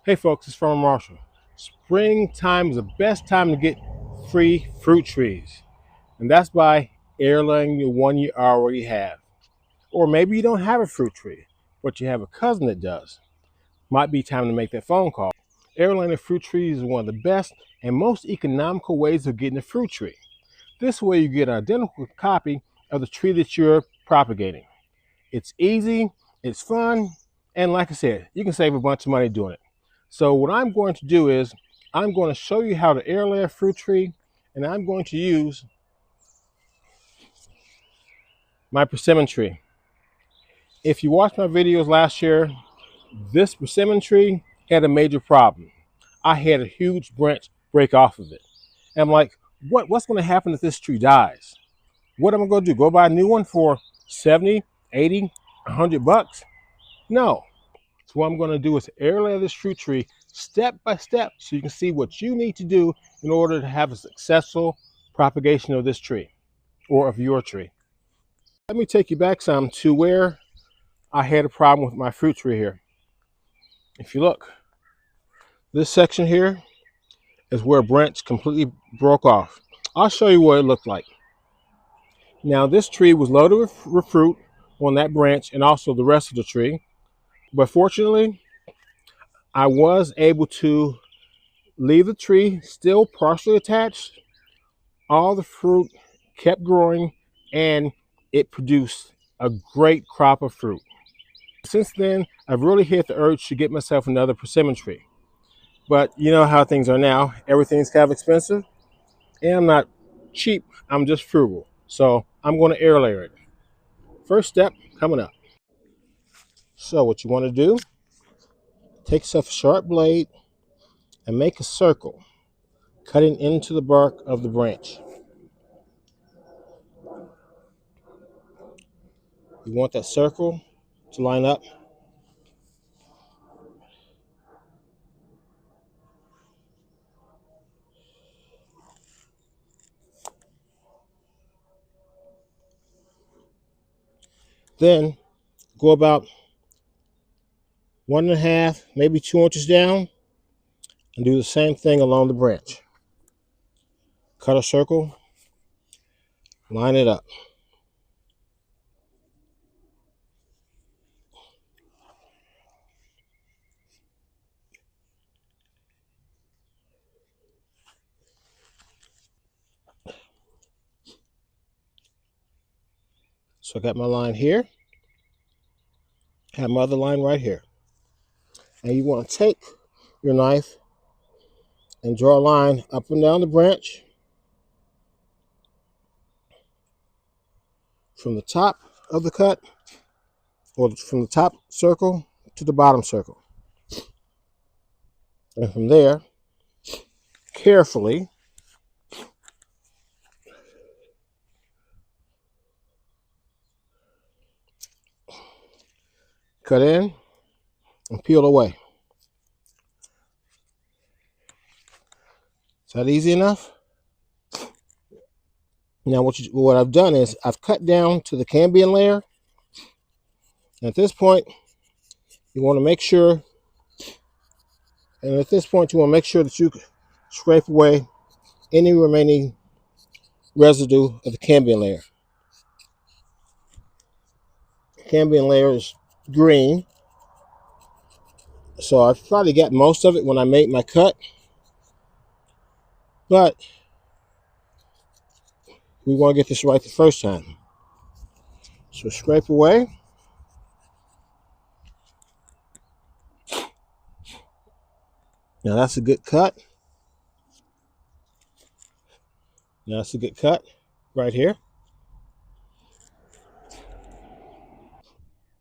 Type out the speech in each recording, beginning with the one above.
Hey folks, it's Farmer Marshall. Springtime is the best time to get free fruit trees. And that's by airlaying the one you already have. Or maybe you don't have a fruit tree, but you have a cousin that does. Might be time to make that phone call. Airlaying a fruit tree is one of the best and most economical ways of getting a fruit tree. This way you get an identical copy of the tree that you're propagating. It's easy, it's fun, and like I said, you can save a bunch of money doing it. So what I'm going to do is I'm going to show you how to airlay a fruit tree, and I'm going to use my persimmon tree. If you watched my videos last year, this persimmon tree had a major problem. I had a huge branch break off of it. And I'm like, what's going to happen if this tree dies? What am I going to do? Go buy a new one for 70, 80, 100 bucks? No. So what I'm going to do is airlay this fruit tree step by step so you can see what you need to do in order to have a successful propagation of this tree or of your tree. Let me take you back some to where I had a problem with my fruit tree here. If you look, this section here is where a branch completely broke off. I'll show you what it looked like. Now this tree was loaded with fruit on that branch and also the rest of the tree. But fortunately, I was able to leave the tree still partially attached. All the fruit kept growing and it produced a great crop of fruit. Since then, I've really hit the urge to get myself another persimmon tree. But you know how things are now. Everything's kind of expensive. And I'm not cheap, I'm just frugal. So I'm going to air layer it. First step coming up. So what you want to do, take yourself a sharp blade and make a circle, cutting into the bark of the branch. You want that circle to line up. Then go about 1.5, maybe 2 inches down, and do the same thing along the branch. Cut a circle, line it up. So I got my line here, I have my other line right here. And you want to take your knife and draw a line up and down the branch from the top of the cut, or from the top circle to the bottom circle. And from there, carefully cut in and peel away. Is that easy enough? Now what I've done is I've cut down to the cambium layer. And at this point, you want to make sure, that you scrape away any remaining residue of the cambium layer. The cambium layer is green, so I probably got most of it when I made my cut, but we want to get this right the first time. So scrape away. Now that's a good cut. Now that's a good cut right here.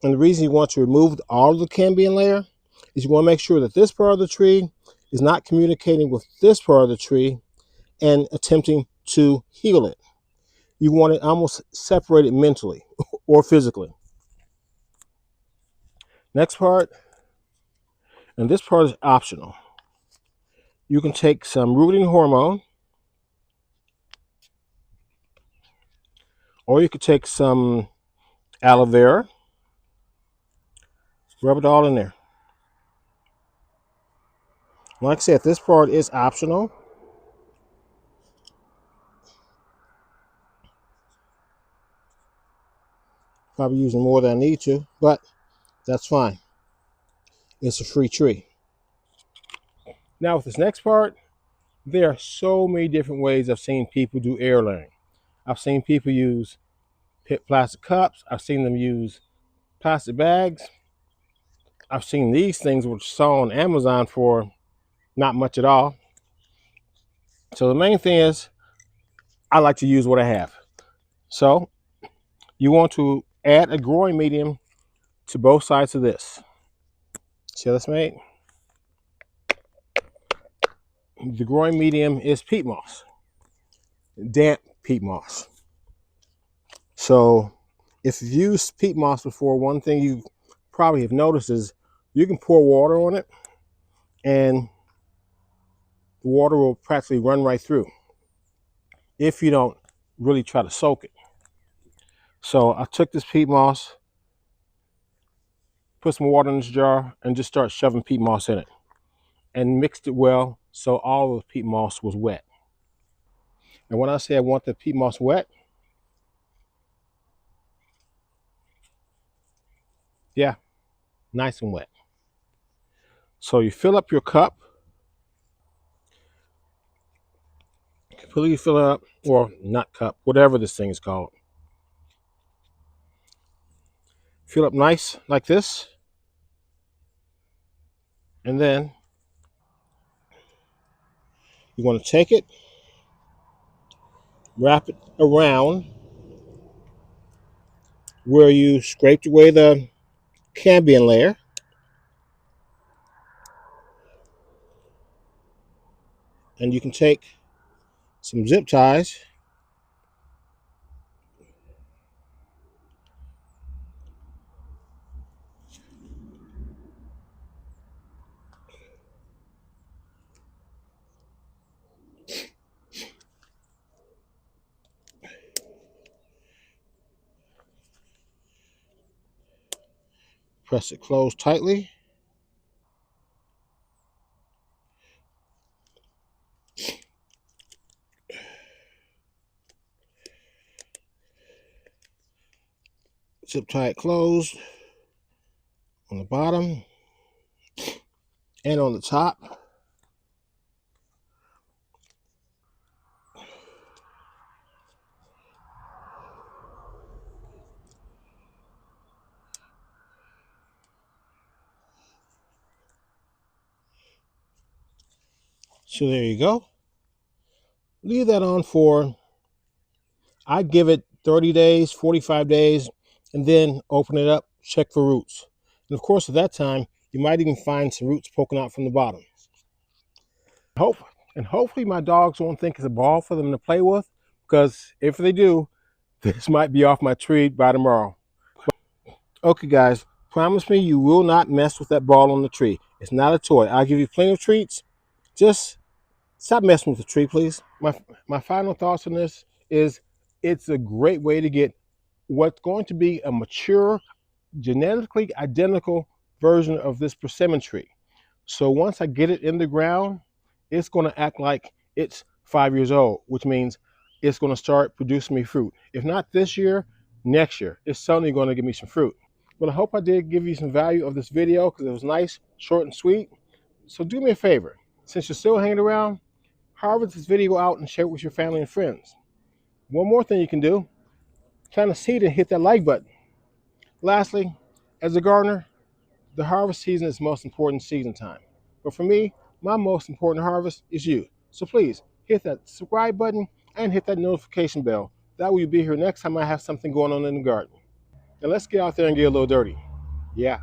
And the reason you want to remove all of the cambium layer is you want to make sure that this part of the tree is not communicating with this part of the tree and attempting to heal it. You want it almost separated mentally or physically. Next part, and this part is optional. You can take some rooting hormone, or you could take some aloe vera, rub it all in there. Like I said, this part is optional. Probably using more than I need to, but that's fine. It's a free tree. Now with this next part, there are so many different ways I've seen people do air layering. I've seen people use plastic cups. I've seen them use plastic bags. I've seen these things which I saw on Amazon for not much at all. So the main thing is I like to use what I have. So you want to add a growing medium to both sides of this. See how that's made? The growing medium is peat moss, damp peat moss. So if you've used peat moss before, one thing you probably have noticed is you can pour water on it and the water will practically run right through if you don't really try to soak it. So I took this peat moss, put some water in this jar, and just start shoving peat moss in it and mixed it well so all of the peat moss was wet. And when I say I want the peat moss wet, yeah, nice and wet. So you fill up your cup, completely fill it up, or not cup, whatever this thing is called. Fill up nice like this, and then you want to take it, wrap it around where you scraped away the cambium layer, and you can take some zip ties press it closed tightly. Zip tie it closed on the bottom and on the top. So there you go. Leave that on for, I'd give it 30 days, 45 days, and then open it up, check for roots. And of course, at that time, you might even find some roots poking out from the bottom. Hopefully my dogs won't think it's a ball for them to play with, because if they do, this might be off my tree by tomorrow. Okay, guys, promise me you will not mess with that ball on the tree. It's not a toy. I'll give you plenty of treats. Just stop messing with the tree, please. My final thoughts on this is it's a great way to get what's going to be a mature, genetically identical version of this persimmon tree. So once I get it in the ground, it's going to act like it's 5 years old, which means it's going to start producing me fruit. If not this year, next year, it's certainly going to give me some fruit. But I hope I did give you some value of this video because it was nice, short and sweet. So do me a favor, since you're still hanging around, harvest this video out and share it with your family and friends. One more thing you can do, plant a seed and hit that like button. Lastly, as a gardener, the harvest season is the most important season time. But for me, my most important harvest is you. So please hit that subscribe button and hit that notification bell. That way you'll be here next time I have something going on in the garden. Now let's get out there and get a little dirty. Yeah.